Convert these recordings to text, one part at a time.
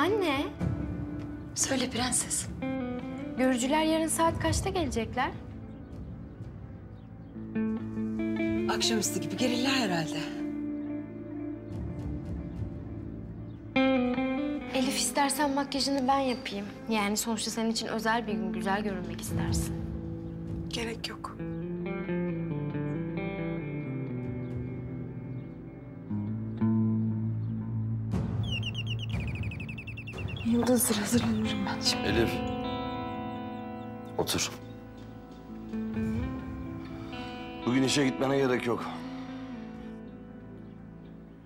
Anne, Söyle prenses. görücüler yarın saat kaçta gelecekler? Akşamüstü gibi gelirler herhalde. Elif, istersen makyajını ben yapayım. Yani sonuçta senin için özel bir gün, güzel görünmek istersin. Gerek yok. Yıldız'dır, hazırlanırım ben şimdi. Elif. Otur. Bugün işe gitmene gerek yok.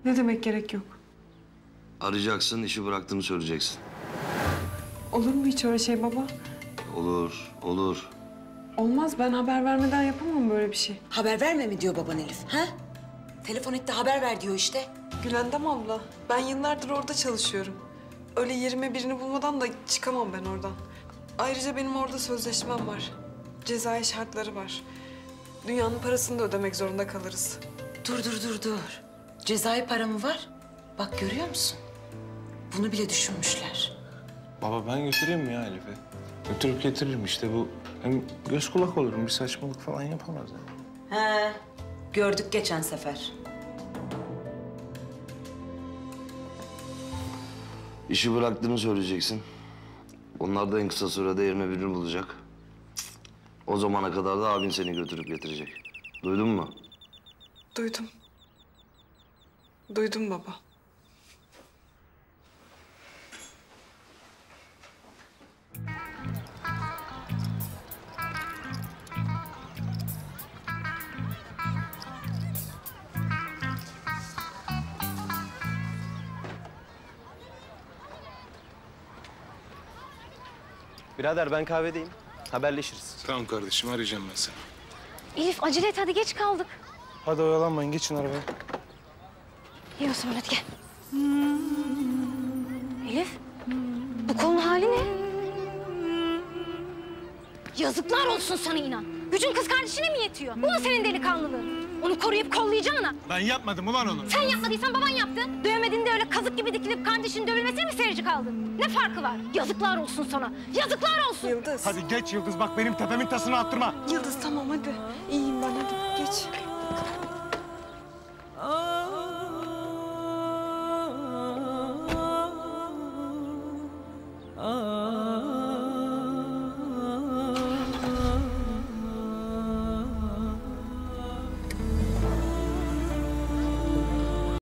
Ne demek gerek yok? Arayacaksın, işi bıraktığını söyleyeceksin. Olur mu hiç öyle şey baba? Olur, olur. Olmaz, ben haber vermeden yapamam böyle bir şey. Haber verme mi diyor baban Elif, ha? Telefon etti, haber ver diyor işte. Gülendam abla, ben yıllardır orada çalışıyorum. Öyle yerime birini bulmadan da çıkamam ben oradan. Ayrıca benim orada sözleşmem var. Cezai şartları var. Dünyanın parasını da ödemek zorunda kalırız. Dur. Cezai para mı var? Bak görüyor musun? Bunu bile düşünmüşler. Baba ben götüreyim mi ya Elif'i? Götürüp getiririm işte bu. Hem göz kulak olurum, bir saçmalık falan yapamaz yani. He, gördük geçen sefer. İşi bıraktığını söyleyeceksin. Onlar da en kısa sürede yerine birini bulacak. O zamana kadar da abin seni götürüp getirecek. Duydun mu? Duydum. Duydum baba. Birader ben kahvedeyim. Haberleşiriz. Tamam kardeşim, arayacağım ben seni. Elif, acele et, hadi geç kaldık. Hadi oyalanmayın, geçin arabaya. İyi o zaman, hadi gel. Elif, bu kolun hali ne? Yazıklar olsun sana inan. Gücün kız kardeşine mi yetiyor? Bu mu senin delikanlılığın? Onu koruyup kollayacağına. Ben yapmadım ulan onu. Sen yapmadıysan baban yaptı. Dövmediğinde öyle kazık gibi dikilip kardeşinin dövülmesine mi seyirci kaldın? Ne farkı var? Yazıklar olsun sana. Yazıklar olsun. Yıldız. Hadi geç Yıldız, bak benim tepemin tasını attırma. Yıldız tamam hadi. İyiyim ben, hadi geç.